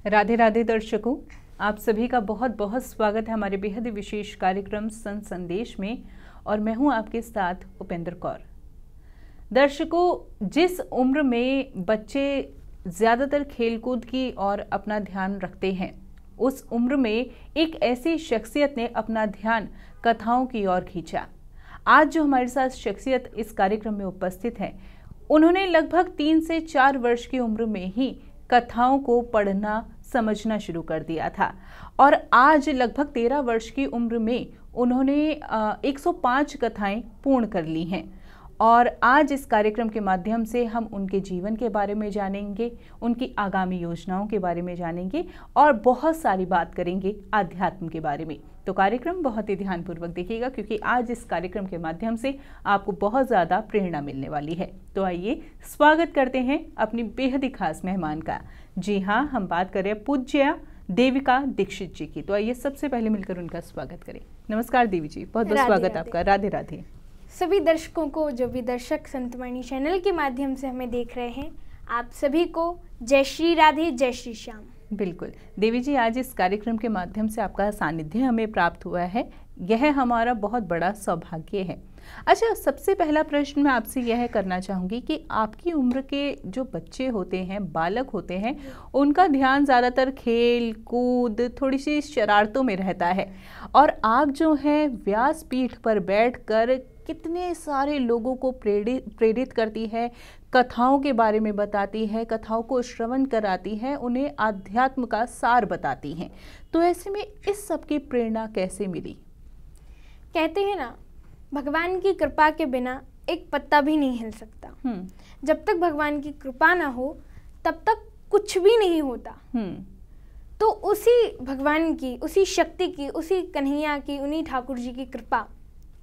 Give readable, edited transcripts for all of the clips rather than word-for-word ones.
राधे राधे दर्शकों, आप सभी का बहुत बहुत स्वागत है हमारे बेहद विशेष कार्यक्रम संत संदेश में। और मैं हूं आपके साथ उपेंद्र कौर। दर्शकों, जिस उम्र में बच्चे ज़्यादातर खेलकूद की और अपना ध्यान रखते हैं, उस उम्र में एक ऐसी शख्सियत ने अपना ध्यान कथाओं की ओर खींचा। आज जो हमारे साथ शख्सियत इस कार्यक्रम में उपस्थित है, उन्होंने लगभग 3 से 4 वर्ष की उम्र में ही कथाओं को पढ़ना समझना शुरू कर दिया था और आज लगभग 13 वर्ष की उम्र में उन्होंने 105 कथाएं पूर्ण कर ली हैं। और आज इस कार्यक्रम के माध्यम से हम उनके जीवन के बारे में जानेंगे, उनकी आगामी योजनाओं के बारे में जानेंगे और बहुत सारी बात करेंगे आध्यात्म के बारे में। तो कार्यक्रम बहुत ही ध्यानपूर्वक देखिएगा, क्योंकि आज इस कार्यक्रम के माध्यम से आपको बहुत ज़्यादा प्रेरणा मिलने वाली है। तो आइए स्वागत करते हैं अपनी बेहद ही खास मेहमान का। जी हाँ, हम बात करें पूज्य देविका दीक्षित जी की। तो आइए सबसे पहले मिलकर उनका स्वागत करें। नमस्कार देवी जी, बहुत बहुत स्वागत आपका। राधे राधे। सभी दर्शकों को, जो भी दर्शक संतवाणी चैनल के माध्यम से हमें देख रहे हैं, आप सभी को जय श्री राधे, जय श्री श्याम। बिल्कुल देवी जी, आज इस कार्यक्रम के माध्यम से आपका सानिध्य हमें प्राप्त हुआ है, यह हमारा बहुत बड़ा सौभाग्य है। अच्छा, सबसे पहला प्रश्न मैं आपसे यह करना चाहूँगी कि आपकी उम्र के जो बच्चे होते हैं, बालक होते हैं, उनका ध्यान ज़्यादातर खेल कूद, थोड़ी सी शरारतों में रहता है, और आप जो है व्यासपीठ पर बैठकर कितने सारे लोगों को प्रेरित करती है, कथाओं के बारे में बताती है, कथाओं को श्रवण कराती है, उन्हें आध्यात्म का सार बताती हैं। तो ऐसे में इस सब की प्रेरणा कैसे मिली? कहते हैं ना, भगवान की कृपा के बिना एक पत्ता भी नहीं हिल सकता। जब तक भगवान की कृपा ना हो तब तक कुछ भी नहीं होता। तो उसी भगवान की, उसी शक्ति की, उसी कन्हैया की, उन्हीं ठाकुर जी की कृपा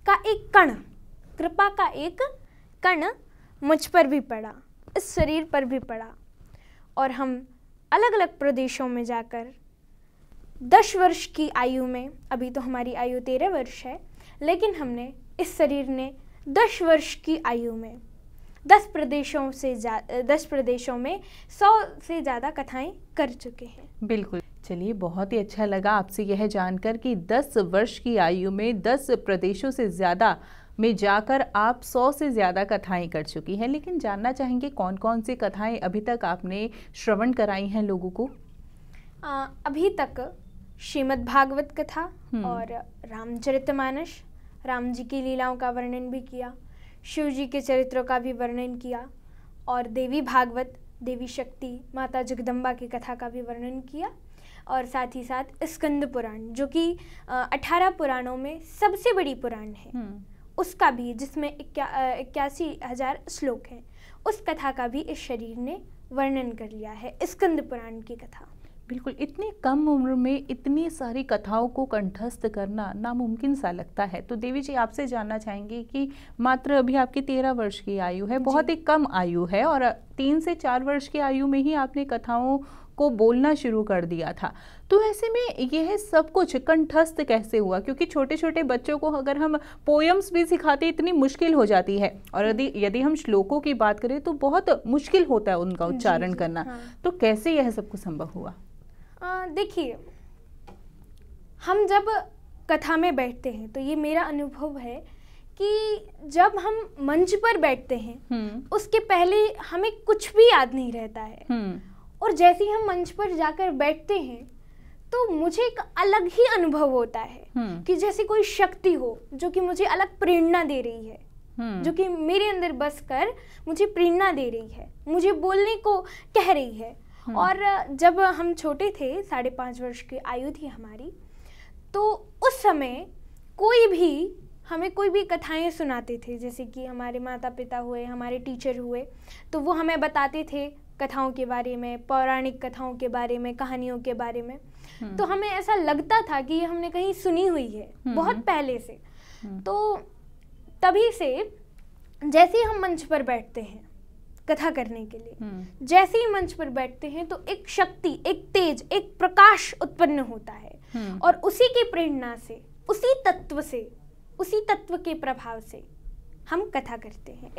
का एक कण, कृपा का एक कण मुझ पर भी पड़ा, इस शरीर पर भी पड़ा। और हम अलग अलग प्रदेशों में जाकर 10 वर्ष की आयु में, अभी तो हमारी आयु 13 वर्ष है, लेकिन हमने, इस शरीर ने 10 वर्ष की आयु में 10 प्रदेशों में 100 से ज़्यादा कथाएं कर चुके हैं। बिल्कुल, चलिए, बहुत ही अच्छा लगा आपसे यह जानकर कि 10 वर्ष की आयु में 10 प्रदेशों से ज़्यादा में जाकर आप 100 से ज़्यादा कथाएं कर चुकी हैं। लेकिन जानना चाहेंगे कौन कौन सी कथाएं अभी तक आपने श्रवण कराई हैं लोगों को? अभी तक श्रीमद् भागवत कथा और रामचरितमानस, राम जी की लीलाओं का वर्णन भी किया, शिव जी के चरित्रों का भी वर्णन किया, और देवी भागवत, देवी शक्ति, माता जगदम्बा की कथा का भी वर्णन किया, और साथ ही साथ स्कंद पुराण, जो कि 18 पुराणों में सबसे बड़ी पुराण है, उसका भी, जिसमें 81,000 श्लोक हैं, उस कथा का भी इस शरीर ने वर्णन कर लिया है, स्कंद पुराण की कथा। बिल्कुल, इतनी कम उम्र में इतनी सारी कथाओं को कंठस्थ करना नामुमकिन सा लगता है। तो देवी जी, आपसे जानना चाहेंगे कि मात्र अभी आपकी 13 वर्ष की आयु है, बहुत ही कम आयु है, और 3 से 4 वर्ष की आयु में ही आपने कथाओं को बोलना शुरू कर दिया था। तो ऐसे में यह सब कुछ कंठस्थ कैसे हुआ? क्योंकि छोटे छोटे बच्चों को अगर हम पोयम्स भी सिखाते इतनी मुश्किल हो जाती है, और यदि हम श्लोकों की बात करें तो बहुत मुश्किल होता है उनका उच्चारण करना। तो कैसे यह सब कुछ संभव हुआ? देखिए, हम जब कथा में बैठते हैं तो ये मेरा अनुभव है कि जब हम मंच पर बैठते हैं उसके पहले हमें कुछ भी याद नहीं रहता है, और जैसे ही हम मंच पर जाकर बैठते हैं तो मुझे एक अलग ही अनुभव होता है कि जैसे कोई शक्ति हो जो कि मुझे अलग प्रेरणा दे रही है, जो कि मेरे अंदर बस कर मुझे प्रेरणा दे रही है, मुझे बोलने को कह रही है। और जब हम छोटे थे, 5.5 वर्ष की आयु थी हमारी, तो उस समय हमें कोई भी कथाएं सुनाते थे, जैसे कि हमारे माता पिता हुए, हमारे टीचर हुए, तो वो हमें बताते थे कथाओं के बारे में, पौराणिक कथाओं के बारे में, कहानियों के बारे में। तो हमें ऐसा लगता था कि ये हमने कहीं सुनी हुई है बहुत पहले से। तो तभी से जैसे ही हम मंच पर बैठते हैं कथा करने के लिए, जैसे ही मंच पर बैठते हैं तो एक शक्ति, एक तेज, एक प्रकाश उत्पन्न होता है, और उसी की प्रेरणा से, उसी तत्व के प्रभाव से हम कथा करते हैं।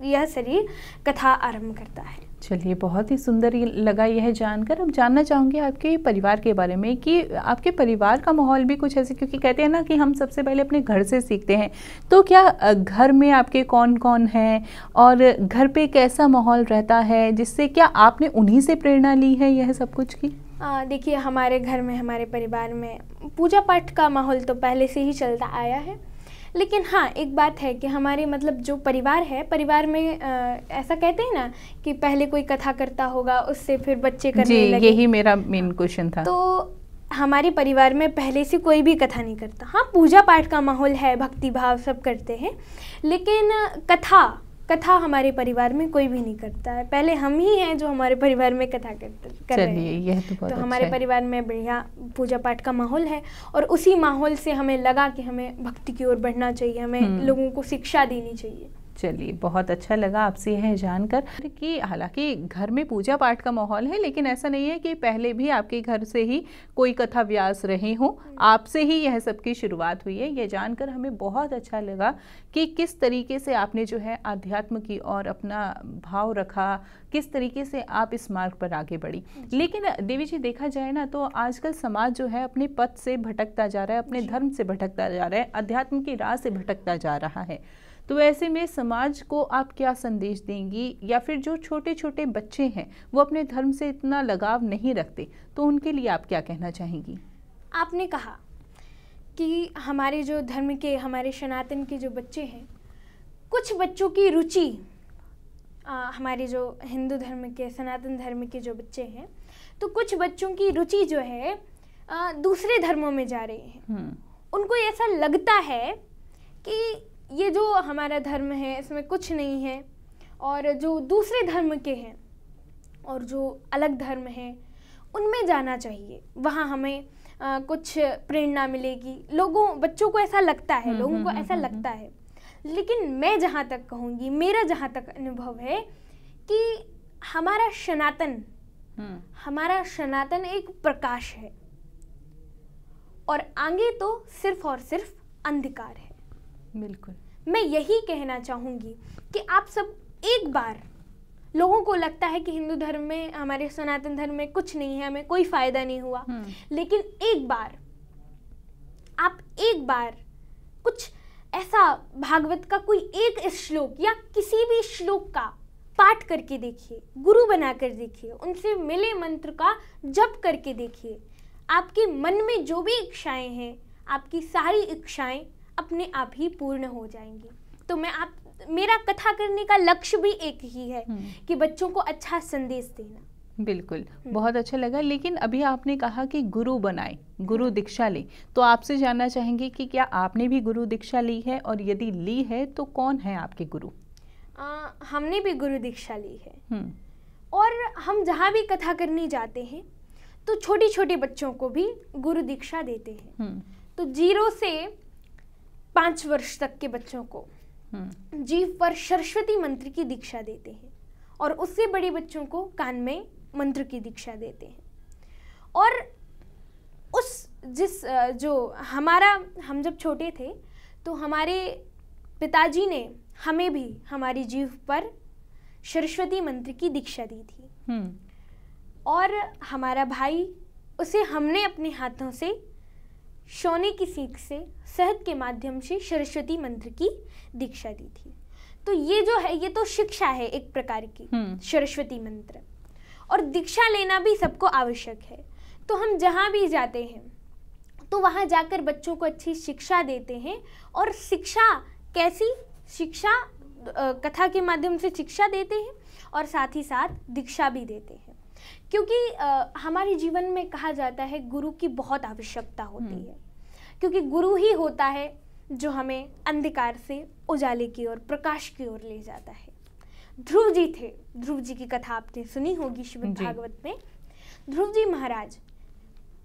यह शरीर कथा आरंभ करता है। चलिए, बहुत ही सुंदर लगा यह जानकर। अब जानना चाहूँगी आपके परिवार के बारे में कि आपके परिवार का माहौल भी कुछ ऐसे, क्योंकि कहते हैं ना कि हम सबसे पहले अपने घर से सीखते हैं, तो क्या घर में आपके कौन कौन हैं और घर पे कैसा माहौल रहता है, जिससे क्या आपने उन्हीं से प्रेरणा ली है यह सब कुछ की? देखिए, हमारे घर में, हमारे परिवार में पूजा पाठ का माहौल तो पहले से ही चलता आया है, लेकिन हाँ, एक बात है कि हमारे मतलब जो परिवार है, परिवार में ऐसा कहते हैं ना कि पहले कोई कथा करता होगा, उससे फिर बच्चे करने लगे। यही मेरा मेन क्वेश्चन था। तो हमारे परिवार में पहले से कोई भी कथा नहीं करता। हाँ, पूजा पाठ का माहौल है, भक्ति भाव सब करते हैं, लेकिन कथा हमारे परिवार में कोई भी नहीं करता है। पहले हम ही हैं जो हमारे परिवार में कथा कर रहे हैं। यह तो बहुत तो हमारे परिवार में बढ़िया पूजा पाठ का माहौल है, और उसी माहौल से हमें लगा कि हमें भक्ति की ओर बढ़ना चाहिए, हमें लोगों को शिक्षा देनी चाहिए। चलिए, बहुत अच्छा लगा आपसे यह जानकर कि हालांकि घर में पूजा पाठ का माहौल है, लेकिन ऐसा नहीं है कि पहले भी आपके घर से ही कोई कथा व्यास रहे हों, आपसे ही यह सब की शुरुआत हुई है। यह जानकर हमें बहुत अच्छा लगा कि किस तरीके से आपने जो है आध्यात्म की ओर अपना भाव रखा, किस तरीके से आप इस मार्ग पर आगे बढ़ी। लेकिन देवी जी, देखा जाए ना तो आजकल समाज जो है अपने पथ से भटकता जा रहा है, अपने धर्म से भटकता जा रहा है, अध्यात्म की राह से भटकता जा रहा है। तो ऐसे में समाज को आप क्या संदेश देंगी, या फिर जो छोटे छोटे बच्चे हैं वो अपने धर्म से इतना लगाव नहीं रखते, तो उनके लिए आप क्या कहना चाहेंगी? आपने कहा कि हमारे जो धर्म के, हमारे सनातन के जो बच्चे हैं, कुछ बच्चों की रुचि, हमारे जो हिंदू धर्म के, सनातन धर्म के जो बच्चे हैं, तो कुछ बच्चों की रुचि जो है दूसरे धर्मों में जा रही है। उनको ऐसा लगता है कि ये जो हमारा धर्म है इसमें कुछ नहीं है, और जो दूसरे धर्म के हैं और जो अलग धर्म हैं उनमें जाना चाहिए, वहाँ हमें कुछ प्रेरणा मिलेगी। बच्चों को ऐसा लगता है, लोगों को ऐसा लगता है। लेकिन मैं जहाँ तक कहूँगी, मेरा जहाँ तक अनुभव है कि हमारा सनातन एक प्रकाश है, और आगे तो सिर्फ और सिर्फ अंधकार है। बिल्कुल, मैं यही कहना चाहूँगी कि आप सब एक बार, लोगों को लगता है कि हिंदू धर्म में, हमारे सनातन धर्म में कुछ नहीं है, हमें कोई फायदा नहीं हुआ, लेकिन एक बार कुछ ऐसा भागवत का कोई एक श्लोक या किसी भी श्लोक का पाठ करके देखिए, गुरु बनाकर देखिए, उनसे मिले मंत्र का जप करके देखिए। आपके मन में जो भी इच्छाएं हैं, आपकी सारी इच्छाएं अपने आप ही पूर्ण हो जाएंगी। तो मेरा कथा करने का लक्ष्य भी एक ही है कि बच्चों को अच्छा संदेश देना। बिल्कुल, बहुत अच्छा लगा। लेकिन अभी आपने कहा कि गुरु बनाए, गुरु दीक्षा ले, तो आपसे जानना चाहेंगे कि क्या आपने भी गुरु दीक्षा ली है, और यदि ली है तो कौन है आपके गुरु? हमने भी गुरु दीक्षा ली है, और हम जहाँ भी कथा करने जाते हैं तो छोटे छोटे बच्चों को भी गुरु दीक्षा देते हैं। तो 0 से 5 वर्ष तक के बच्चों को जीव पर सरस्वती मंत्र की दीक्षा देते हैं, और उससे बड़े बच्चों को कान में मंत्र की दीक्षा देते हैं। और हम जब छोटे थे तो हमारे पिताजी ने हमें भी हमारी जीव पर सरस्वती मंत्र की दीक्षा दी थी, और हमारा भाई, उसे हमने अपने हाथों से सोने की सीख से, शहद के माध्यम से सरस्वती मंत्र की दीक्षा दी थी। तो ये जो है, ये तो शिक्षा है एक प्रकार की, सरस्वती मंत्र, और दीक्षा लेना भी सबको आवश्यक है। तो हम जहाँ भी जाते हैं तो वहाँ जाकर बच्चों को अच्छी शिक्षा देते हैं, और कैसी शिक्षा, कथा के माध्यम से शिक्षा देते हैं, और साथ ही साथ दीक्षा भी देते हैं। क्योंकि हमारे जीवन में कहा जाता है गुरु की बहुत आवश्यकता होती है, क्योंकि गुरु ही होता है जो हमें अंधकार से उजाले की ओर, प्रकाश की ओर ले जाता है। ध्रुव जी थे, ध्रुव जी की कथा आपने सुनी होगी श्रीमद् भागवत में। ध्रुव जी महाराज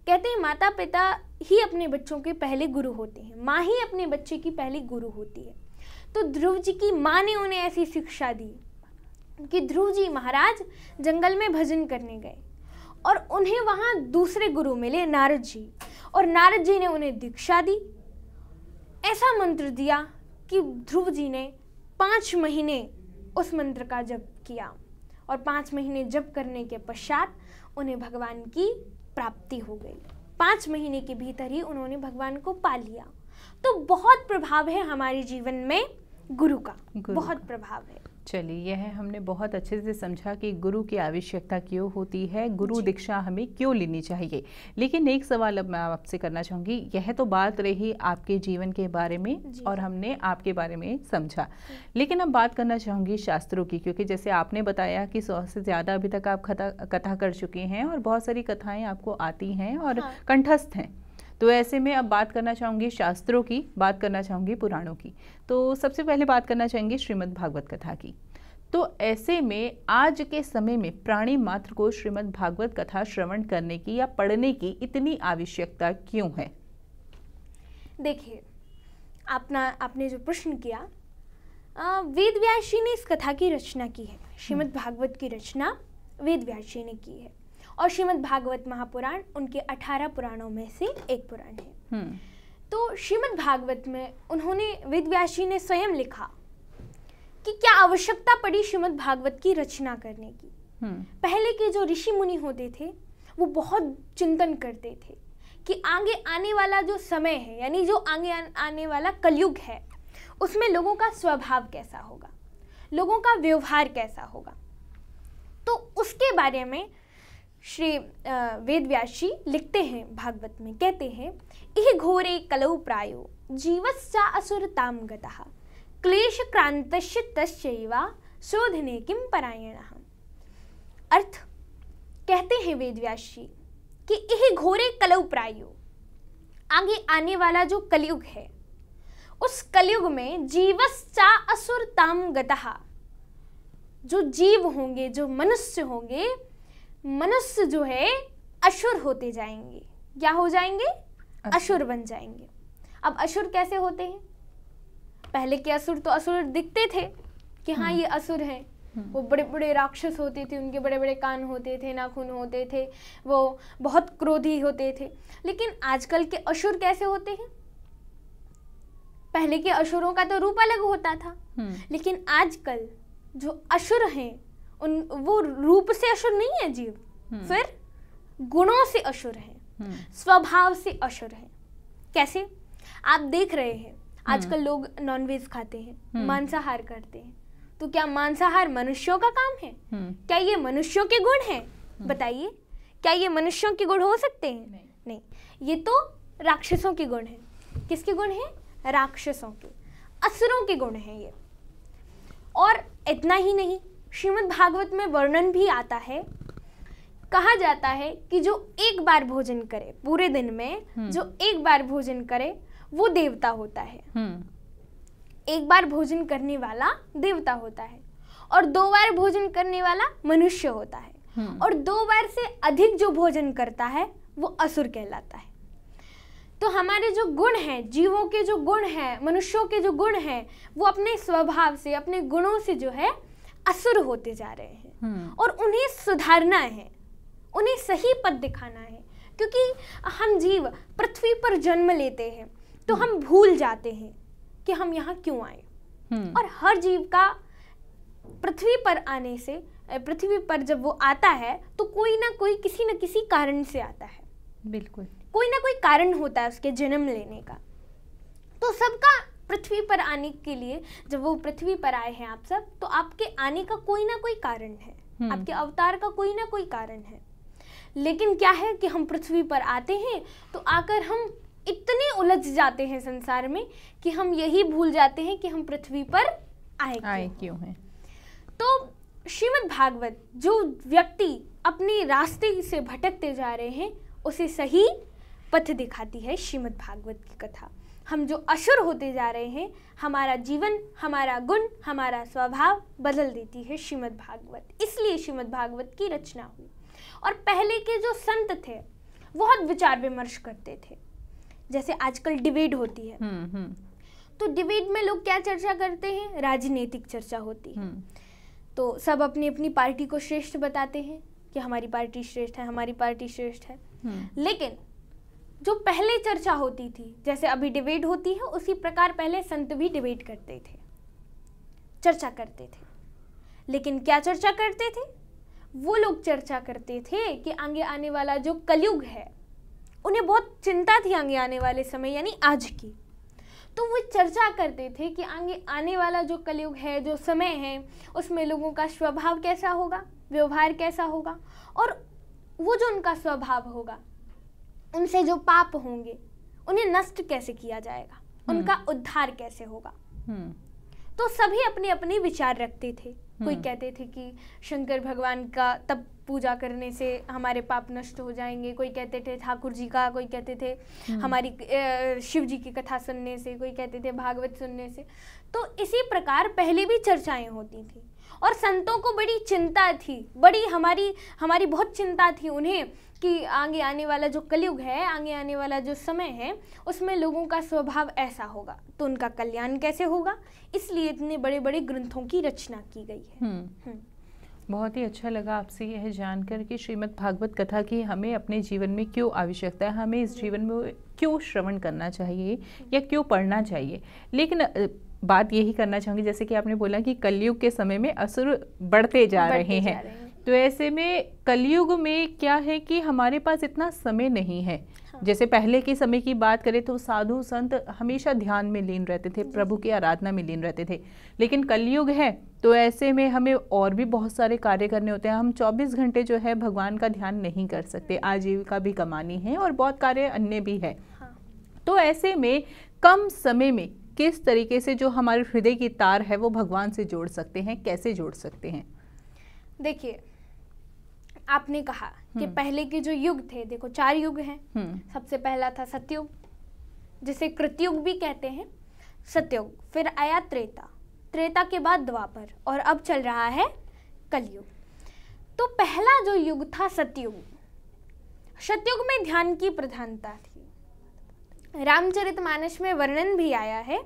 कहते हैं माता पिता ही अपने बच्चों के पहले गुरु होते हैं, माँ ही अपने बच्चे की पहली गुरु होती है। तो ध्रुव जी की माँ ने उन्हें ऐसी शिक्षा दी कि ध्रुव जी महाराज जंगल में भजन करने गए, और उन्हें वहाँ दूसरे गुरु मिले, नारद जी, और नारद जी ने उन्हें दीक्षा दी। ऐसा मंत्र दिया कि ध्रुव जी ने 5 महीने उस मंत्र का जप किया और 5 महीने जप करने के पश्चात उन्हें भगवान की प्राप्ति हो गई। 5 महीने के भीतर ही उन्होंने भगवान को पा लिया। तो बहुत प्रभाव है हमारे जीवन में गुरु का, बहुत प्रभाव है। चलिए, यह हमने बहुत अच्छे से समझा कि गुरु की आवश्यकता क्यों होती है, गुरु दीक्षा हमें क्यों लेनी चाहिए। लेकिन एक सवाल अब मैं आपसे करना चाहूँगी। यह तो बात रही आपके जीवन के बारे में और हमने आपके बारे में समझा, लेकिन अब बात करना चाहूँगी शास्त्रों की, क्योंकि जैसे आपने बताया कि 100 से ज़्यादा अभी तक आप कथा कर चुके हैं और बहुत सारी कथाएँ आपको आती हैं और कंठस्थ हैं। तो ऐसे में अब बात करना चाहूँगी शास्त्रों की, बात करना चाहूँगी पुराणों की। तो सबसे पहले बात करना चाहेंगे श्रीमद् भागवत कथा की। तो ऐसे में आज के समय में प्राणी मात्र को श्रीमद् भागवत कथा श्रवण करने की या पढ़ने की इतनी आवश्यकता क्यों है? देखिए, आपने जो प्रश्न किया, वेद व्यास जी ने इस कथा की रचना की है। श्रीमद् भागवत की रचना वेद व्यास जी ने की है और श्रीमद् भागवत महापुराण उनके 18 पुराणों में से एक पुराण है। तो श्रीमद् भागवत में उन्होंने, वेद व्यास जी ने स्वयं लिखा कि क्या आवश्यकता पड़ी श्रीमद् भागवत की रचना करने की। पहले के जो ऋषि मुनि होते थे वो बहुत चिंतन करते थे कि आगे आने वाला जो समय है, यानी जो आगे आने वाला कलयुग है, उसमें लोगों का स्वभाव कैसा होगा, लोगों का व्यवहार कैसा होगा। तो उसके बारे में श्री वेद व्यास जी लिखते हैं भागवत में, कहते हैं, इह घोरे कलौ प्रायो जीवस्चा असुरताम गतः क्लेश क्रांतस्य तस्यैवा शोधने किम परायणः। अर्थ कहते हैं वेद व्यास जी कि इह घोरे कलौ प्रायो, आगे आने वाला जो कलयुग है, उस कलयुग में जीवस्चा असुरताम गतः, जो जीव होंगे, जो मनुष्य होंगे, मनुष्य जो है असुर होते जाएंगे। क्या हो जाएंगे? असुर बन जाएंगे। अब असुर कैसे होते हैं? पहले के असुर तो असुर दिखते थे कि हाँ ये असुर हैं। वो बड़े बड़े राक्षस होते थे, उनके बड़े बड़े कान होते थे, नाखून होते थे, वो बहुत क्रोधी होते थे। लेकिन आजकल के असुर कैसे होते हैं? पहले के असुरों का तो रूप अलग होता था, लेकिन आजकल जो असुर हैं वो रूप से असुर नहीं है जीव, फिर गुणों से असुर हैं, स्वभाव से असुर हैं। कैसे? आप देख रहे हैं आजकल लोग नॉनवेज खाते हैं, मांसाहार करते हैं। तो क्या मांसाहार मनुष्यों का काम है? क्या ये मनुष्यों के गुण हैं? बताइए, क्या ये मनुष्यों के गुण हो सकते हैं? नहीं, ये तो राक्षसों के गुण हैं। किसके गुण हैं? राक्षसों के, असुरों के गुण हैं ये। और इतना ही नहीं, श्रीमद् भागवत में वर्णन भी आता है, कहा जाता है कि जो एक बार भोजन करे पूरे दिन में, जो एक बार भोजन करे वो देवता होता है। एक बार भोजन करने वाला देवता होता है और 2 बार भोजन करने वाला मनुष्य होता है और 2 बार से अधिक जो भोजन करता है वो असुर कहलाता है। तो हमारे जो गुण हैं, जीवों के जो गुण हैं, मनुष्यों के जो गुण हैं, वो अपने स्वभाव से, अपने गुणों से जो है असुर होते जा रहे हैं और उन्हें सुधारना है, उन्हें सही पथ दिखाना है। क्योंकि हम जीव पृथ्वी पर जन्म लेते हैं तो हम भूल जाते हैं कि हम यहाँ क्यों आए। और हर जीव का पृथ्वी पर आने से, पृथ्वी पर जब वो आता है तो कोई ना कोई, किसी न किसी कारण से आता है। बिल्कुल, कोई ना कोई कारण होता है उसके जन्म लेने का। तो सबका पृथ्वी पर आने के लिए, जब वो पृथ्वी पर आए हैं आप सब, तो आपके आने का कोई ना कोई कारण है, आपके अवतार का कोई ना कोई कारण है। लेकिन क्या है कि हम पृथ्वी पर आते हैं तो आकर हम इतने उलझ जाते हैं संसार में कि हम यही भूल जाते हैं कि हम पृथ्वी पर आए क्यों हैं। तो श्रीमद् भागवत, जो व्यक्ति अपने रास्ते से भटकते जा रहे हैं उसे सही पथ दिखाती है श्रीमद् भागवत की कथा। हम जो असुर होते जा रहे हैं, हमारा जीवन, हमारा गुण, हमारा स्वभाव बदल देती है श्रीमद् भागवत। इसलिए श्रीमद् भागवत की रचना हुई। और पहले के जो संत थे बहुत विचार विमर्श करते थे। जैसे आजकल डिबेट होती है, तो डिबेट में लोग क्या चर्चा करते हैं? राजनीतिक चर्चा होती है। तो सब अपनी अपनी पार्टी को श्रेष्ठ बताते हैं कि हमारी पार्टी श्रेष्ठ है, हमारी पार्टी श्रेष्ठ है। लेकिन जो पहले चर्चा होती थी, जैसे अभी डिबेट होती है, उसी प्रकार पहले संत भी डिबेट करते थे। चर्चा करते थे। लेकिन क्या चर्चा करते थे? वो लोग चर्चा करते थे कि आगे आने वाला जो कलयुग है, उन्हें बहुत चिंता थी आगे आने वाले समय यानी आज की। तो वो चर्चा करते थे कि आगे आने वाला जो कलयुग है, जो समय है, उसमें लोगों का स्वभाव कैसा होगा, व्यवहार कैसा होगा, और वो जो उनका स्वभाव होगा, उनसे जो पाप होंगे उन्हें नष्ट कैसे किया जाएगा, उनका उद्धार कैसे होगा। तो सभी अपने अपने विचार रखते थे। कोई कहते थे कि शंकर भगवान का तब पूजा करने से हमारे पाप नष्ट हो जाएंगे, कोई कहते थे ठाकुर जी का, कोई कहते थे हमारी शिव जी की कथा सुनने से, कोई कहते थे भागवत सुनने से। तो इसी प्रकार पहले भी चर्चाएं होती थी और संतों को बड़ी चिंता थी, बड़ी हमारी बहुत चिंता थी उन्हें कि आगे आने वाला जो कलयुग है, आगे आने वाला जो समय है, उसमें लोगों का स्वभाव ऐसा होगा तो उनका कल्याण कैसे होगा। इसलिए इतने बड़े बड़े ग्रंथों की रचना की गई है। बहुत ही अच्छा लगा आपसे यह जानकर कि श्रीमद् भागवत कथा की हमें अपने जीवन में क्यों आवश्यकता है, हमें इस जीवन में क्यों श्रवण करना चाहिए या क्यों पढ़ना चाहिए। लेकिन बात यही करना चाहूँगी, जैसे कि आपने बोला कि कलयुग के समय में असुर बढ़ते जा रहे हैं, तो ऐसे में कलयुग में क्या है कि हमारे पास इतना समय नहीं है। जैसे पहले के समय की बात करें तो साधु संत हमेशा ध्यान में लीन रहते थे, प्रभु की आराधना में लीन रहते थे। लेकिन कलयुग है तो ऐसे में हमें और भी बहुत सारे कार्य करने होते हैं। हम 24 घंटे जो है भगवान का ध्यान नहीं कर सकते, आजीविका भी कमानी है और बहुत कार्य अन्य भी है। तो ऐसे में कम समय में किस तरीके से जो हमारे हृदय की तार है वो भगवान से जोड़ सकते हैं, कैसे जोड़ सकते हैं? देखिए, आपने कहा कि पहले के जो युग थे, देखो 4 युग हैं। सबसे पहला था सतयुग, जिसे कृतयुग भी कहते हैं, सतयुग। फिर आया त्रेता, त्रेता के बाद द्वापर, और अब चल रहा है कलयुग। तो पहला जो युग था सतयुग, सतयुग में ध्यान की प्रधानता थी। रामचरितमानस में वर्णन भी आया है।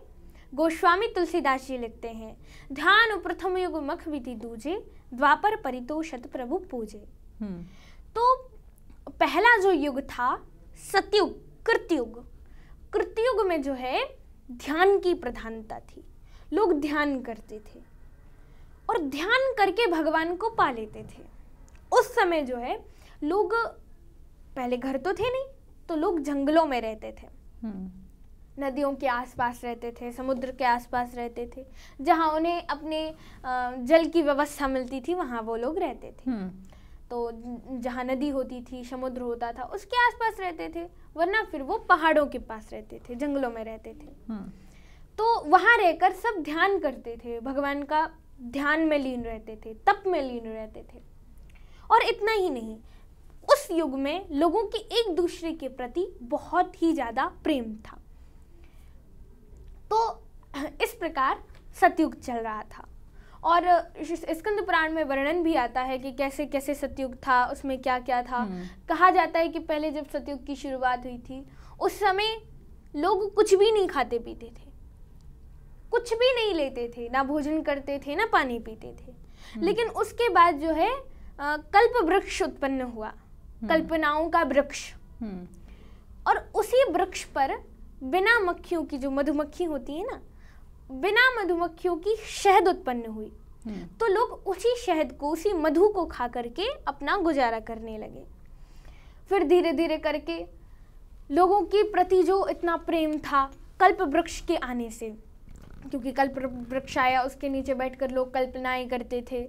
गोस्वामी तुलसीदास जी लिखते हैं, ध्यान प्रथम युग मख विधि दूजे, द्वापर परितोषत प्रभु पूजे। तो पहला जो युग था सतयुग, कृतयुग। कृतयुग में जो है ध्यान की प्रधानता थी, लोग ध्यान करते थे और ध्यान करके भगवान को पा लेते थे। उस समय जो है लोग, पहले घर तो थे नहीं, तो लोग जंगलों में रहते थे, नदियों के आसपास रहते थे, समुद्र के आसपास रहते थे, जहाँ उन्हें अपने जल की व्यवस्था मिलती थी वहाँ वो लोग रहते थे। तो जहाँ नदी होती थी, समुद्र होता था, उसके आसपास रहते थे, वरना फिर वो पहाड़ों के पास रहते थे, जंगलों में रहते थे। तो वहाँ रहकर सब ध्यान करते थे, भगवान का ध्यान में लीन रहते थे, तप में लीन रहते थे। और इतना ही नहीं, उस युग में लोगों की एक दूसरे के प्रति बहुत ही ज़्यादा प्रेम था। तो इस प्रकार सतयुग चल रहा था। और स्कंद पुराण में वर्णन भी आता है कि कैसे कैसे सतयुग था, उसमें क्या क्या था। कहा जाता है कि पहले जब सतयुग की शुरुआत हुई थी, उस समय लोग कुछ भी नहीं खाते पीते थे, कुछ भी नहीं लेते थे, ना भोजन करते थे, ना पानी पीते थे। लेकिन उसके बाद जो है कल्प वृक्ष उत्पन्न हुआ, कल्पनाओं का वृक्ष। और उसी वृक्ष पर बिना मक्खियों की, जो मधुमक्खी होती है ना, बिना मधुमक्खियों की शहद उत्पन्न हुई। तो लोग उसी शहद को, उसी मधु को खा करके अपना गुजारा करने लगे। फिर धीरे धीरे करके लोगों के प्रति जो इतना प्रेम था कल्प वृक्ष के आने से, क्योंकि कल्प वृक्ष आया, उसके नीचे बैठकर लोग कल्पनाएं करते थे,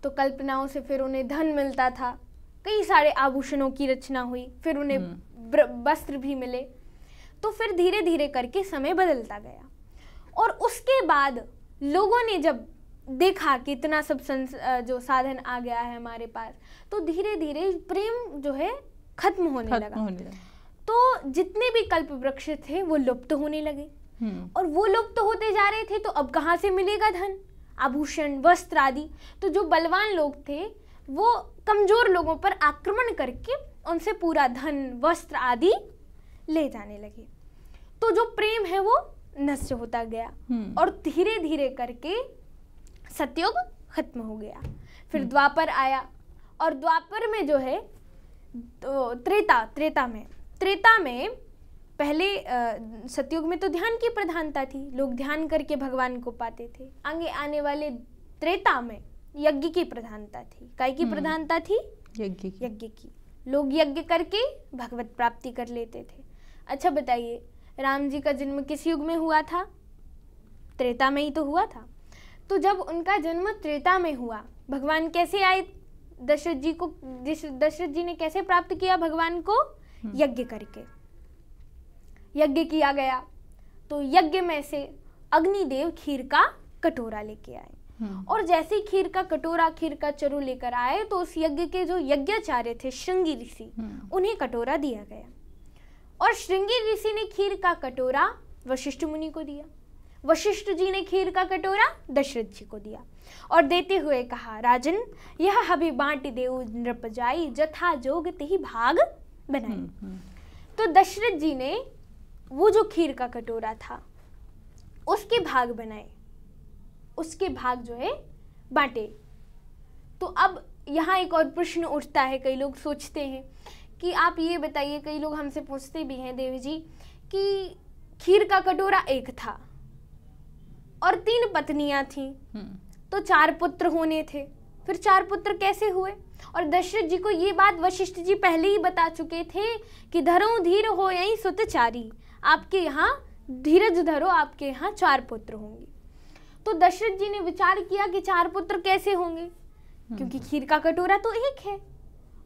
तो कल्पनाओं से फिर उन्हें धन मिलता था, कई सारे आभूषणों की रचना हुई, फिर उन्हें वस्त्र भी मिले। तो फिर धीरे धीरे करके समय बदलता गया। और उसके बाद लोगों ने जब देखा कि इतना सब जो साधन आ गया है हमारे पास, तो धीरे धीरे प्रेम जो है खत्म होने लगा। तो जितने भी कल्प वृक्ष थे वो लुप्त होने लगे। और वो लुप्त होते जा रहे थे, तो अब कहाँ से मिलेगा धन, आभूषण, वस्त्र आदि। तो जो बलवान लोग थे वो कमजोर लोगों पर आक्रमण करके उनसे पूरा धन, वस्त्र आदि ले जाने लगे। तो जो प्रेम है वो नष्ट होता गया और धीरे धीरे करके सतयुग खत्म हो गया। फिर द्वापर आया, और द्वापर में जो है तो त्रेता में पहले सतयुग में तो ध्यान की प्रधानता थी, लोग ध्यान करके भगवान को पाते थे। आगे आने वाले त्रेता में यज्ञ की प्रधानता थी। काय की प्रधानता थी? यज्ञ की। लोग यज्ञ करके भगवत प्राप्ति कर लेते थे। अच्छा बताइए, राम जी का जन्म किस युग में हुआ था? त्रेता में ही तो हुआ था। तो जब उनका जन्म त्रेता में हुआ, भगवान कैसे आए दशरथ जी को? दशरथ जी ने कैसे प्राप्त किया भगवान को? यज्ञ करके। यज्ञ किया गया तो यज्ञ में से अग्निदेव खीर का कटोरा लेके आए, और जैसे ही खीर का कटोरा, खीर का चरु लेकर आए तो उस यज्ञ के जो यज्ञाचार्य थे, श्रृंगी ऋषि, उन्हें कटोरा दिया गया। और श्रृंगी ऋषि ने खीर का कटोरा वशिष्ठ मुनि को दिया। वशिष्ठ जी ने खीर का कटोरा दशरथ जी को दिया और देते हुए कहा, राजन यह हबि बांट देऊ नृप जाई, जथा जोग तेहि भाग बनाई। तो दशरथ जी ने वो जो खीर का कटोरा था उसके भाग बनाए, उसके भाग जो है बांटे। तो अब यहाँ एक और प्रश्न उठता है, कई लोग सोचते हैं कि आप ये बताइए, कई लोग हमसे पूछते भी हैं देवी जी कि खीर का कटोरा एक था और 3 पत्नियां थीं, तो 4 पुत्र होने थे, फिर 4 पुत्र कैसे हुए? और दशरथ जी को ये बात वशिष्ठ जी पहले ही बता चुके थे कि धरो धीर हो यही सुतचारी, आपके यहाँ धीरज धरो, आपके यहाँ 4 पुत्र होंगे। तो दशरथ जी ने विचार किया कि 4 पुत्र कैसे होंगे, क्योंकि खीर का कटोरा तो एक है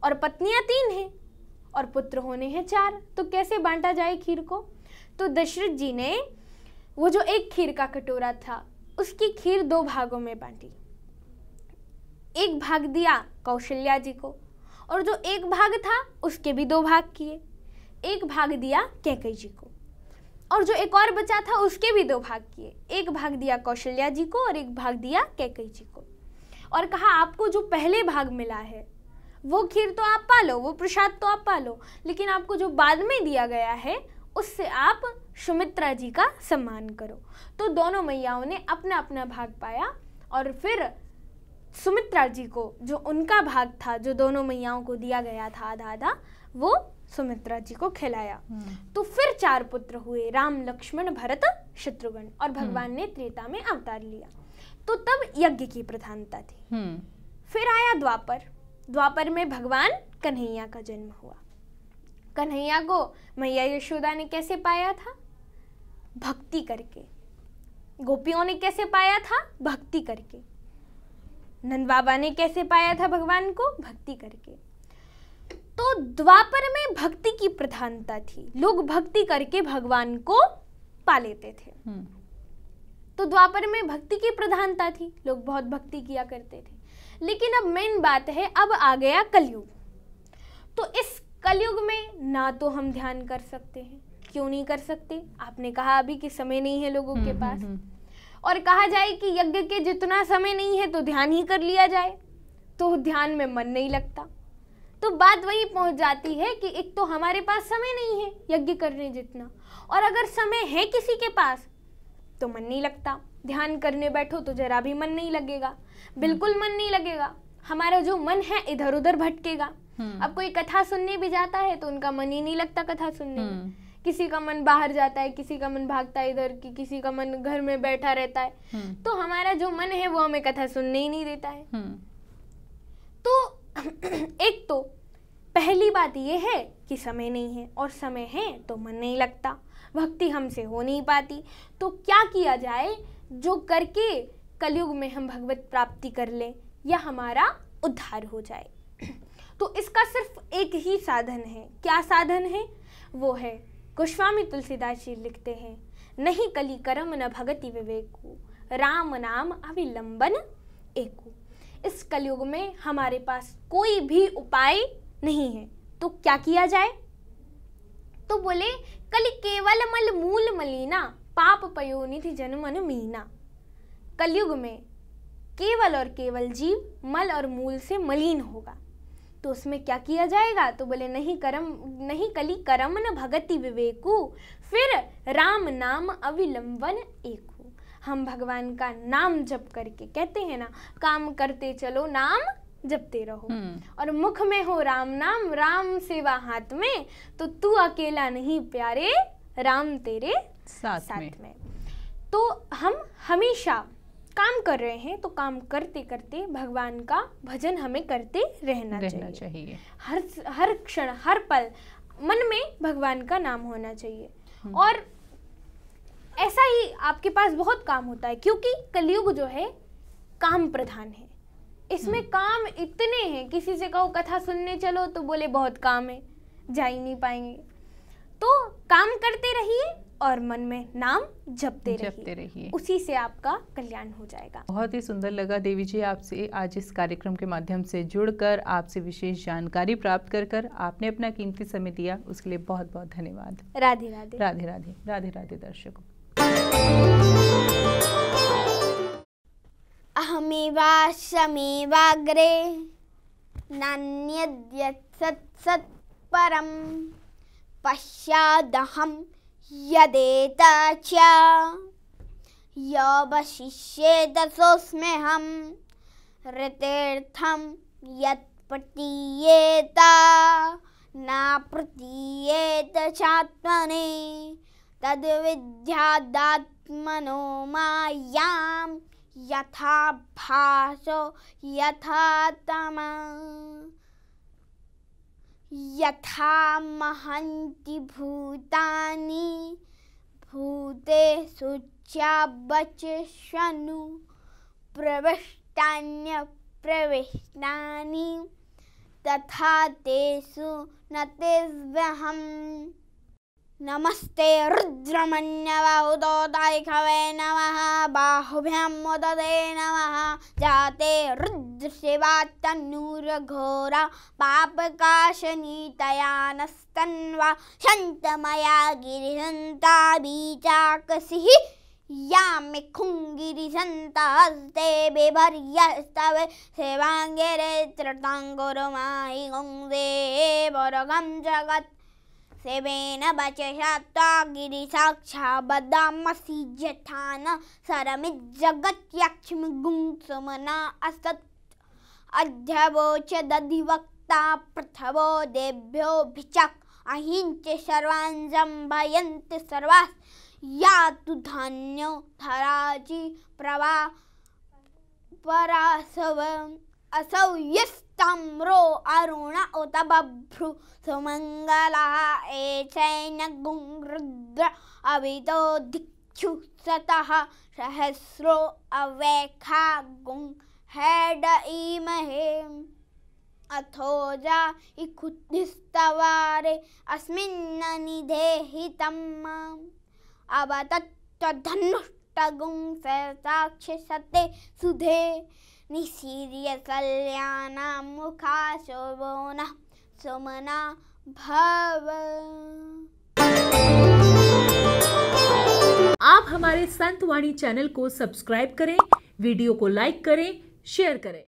और पत्नियां 3 हैं और पुत्र होने हैं 4, तो कैसे बांटा जाए खीर को? तो दशरथ जी ने वो जो एक खीर का कटोरा था उसकी खीर 2 भागों में बांटी। एक भाग दिया कौशल्या जी को, और जो एक भाग था उसके भी 2 भाग किए। एक भाग दिया कैकेयी जी को, और जो एक और बचा था उसके भी 2 भाग किए। एक भाग दिया कौशल्या जी को और एक भाग दिया कैकेयी जी को, और कहा आपको जो पहले भाग मिला है वो खीर तो आप पालो, वो प्रसाद तो आप पालो, लेकिन आपको जो बाद में दिया गया है उससे आप सुमित्रा जी का सम्मान करो। तो दोनों मैयाओं ने अपना अपना भाग पाया, और फिर सुमित्रा जी को जो उनका भाग था, जो दोनों मैयाओं को दिया गया था आधा आधा, वो सुमित्रा जी को खिलाया। तो फिर 4 पुत्र हुए, राम लक्ष्मण भरत शत्रुघ्न, और भगवान ने त्रेता में अवतार लिया। तो तब यज्ञ की प्रधानता थी। फिर आया द्वापर। द्वापर में भगवान कन्हैया का जन्म हुआ। कन्हैया को मैया यशोदा ने कैसे पाया था? भक्ति करके। गोपियों ने कैसे पाया था? भक्ति करके। नंद बाबा ने कैसे पाया था भगवान को? भक्ति करके। तो द्वापर में भक्ति की प्रधानता थी, लोग भक्ति करके भगवान को पा लेते थे। तो द्वापर में भक्ति की प्रधानता थी, लोग बहुत भक्ति किया करते थे। लेकिन अब मेन बात है, अब आ गया कलयुग। तो इस कलयुग में ना तो हम ध्यान कर सकते हैं। क्यों नहीं कर सकते? आपने कहा अभी कि समय नहीं है लोगों के पास, और कहा जाए कि यज्ञ के जितना समय नहीं है तो ध्यान ही कर लिया जाए, तो ध्यान में मन नहीं लगता। तो बात वही पहुंच जाती है कि एक तो हमारे पास समय नहीं है यज्ञ करने जितना, और अगर समय है किसी के पास तो मन नहीं लगता। ध्यान करने बैठो तो जरा भी मन नहीं लगेगा, बिल्कुल मन नहीं लगेगा। हमारा जो मन है इधर उधर भटकेगा। अब कोई कथा सुनने भी जाता है तो उनका मन ही नहीं लगता कथा सुनने में। किसी का मन बाहर जाता है, किसी का मन भागता है इधर की, किसी का मन घर में बैठा रहता है। तो हमारा जो मन है वो हमें कथा सुनने ही नहीं देता है। तो एक तो पहली बात ये है कि समय नहीं है, और समय है तो मन नहीं लगता, भक्ति हमसे हो नहीं पाती। तो क्या किया जाए जो करके कलयुग में हम भगवत प्राप्ति कर लें या हमारा उद्धार हो जाए? तो इसका सिर्फ एक ही साधन है। क्या साधन है? वो है गोस्वामी तुलसीदास जी लिखते हैं, नहीं कली करम न भगति विवेकु, राम नाम अविलंबन एकु। इस कलयुग में हमारे पास कोई भी उपाय नहीं है, तो क्या किया जाए? तो बोले कलि केवल मल मूल मलीना, पाप पयोनिधि जन्मन मीना। कलयुग में केवल और केवल जीव मल और मूल से मलिन होगा, तो उसमें क्या किया जाएगा? तो बोले नहीं कली करम न भगति विवेकु, फिर राम नाम अविलंबन एकु। हम भगवान का नाम जप करके, कहते हैं ना, काम करते चलो नाम जपते रहो, और मुख में हो राम नाम, राम सेवा हाथ में, तो तू अकेला नहीं प्यारे राम तेरे साथ में। तो हम हमेशा काम कर रहे हैं तो काम करते करते भगवान का भजन हमें करते रहना चाहिए। हर क्षण हर पल मन में भगवान का नाम होना चाहिए। और ऐसा ही आपके पास बहुत काम होता है, क्योंकि कलयुग जो है काम प्रधान है। इसमें काम इतने हैं, किसी से कहो कथा सुनने चलो तो बोले बहुत काम है, जा ही नहीं पाएंगे। तो काम करते रहिए और मन में नाम जपते रहिए, उसी से आपका कल्याण हो जाएगा। बहुत ही सुंदर लगा देवी जी आपसे आज इस कार्यक्रम के माध्यम से जुड़कर, आपसे विशेष जानकारी प्राप्त कर आपने अपना कीमती समय दिया, उसके लिए बहुत बहुत धन्यवाद। राधे राधे। राधे राधे। राधे राधे दर्शकों। अहमेवास्मैवाग्रे नान्यद्यत् सत् परं पश्चादहं यदेतच्च यवशिष्येत सोऽस्म्यहं ऋतेर्थं यत् प्रतीयेत न प्रतीयेत चात्मने तद्विद्यादात्मनो मायां यथा भासो यथा तमः यथा महन्ति भूतानि भूतेषु चाबचष्वनु प्रविष्टान्यप्रविष्टानि तथा तेषु न तेष्वहम्। नमस्ते रुद्रमन्यबाहुदोताय खवे नमः बाहुभ्यां मोदते नमः जाते रुद्रशिवा तन्नूरघोरा पापकाशनीतया नस्तन्वा शन्तमया गिरिहन्ता बीजाकसिः यामे खुङ्गिरिसन्तहस्ते बिभर्यस्तवे सेवाङ्गिरे त्रिताङ्गुरुमाहि गुंसे वरगं जगत् सेवेन वचसा गिरिसाक्षाबदामसि जठान सरमिज्जगत्यक्ष्मिगुं सुमना असत् अध्यवोच दधिवक्ता पृथवो देभ्यो भिचक् अहिंच सर्वान् जम्भयन्ति सर्वास् यातु धान्यो धराजि प्रवा परासव असौ यस्ताम्रो अरुण उत बभ्रु सुमङ्गलः एचैन गुं रुद्र अविदो दिक्षु सतः सहस्रो अवेखा गुं हेड इमहे अथोजा इखुद्धिस्तवारे अस्मिन्न निधेहितम् अवतत्तधनुष्टगुं सहसाक्ष सते सुधे निशीर्य कल्याणा मुखाशोभो नः सुमना भव। आप हमारे संत वाणी चैनल को सब्सक्राइब करें, वीडियो को लाइक करें, शेयर करें।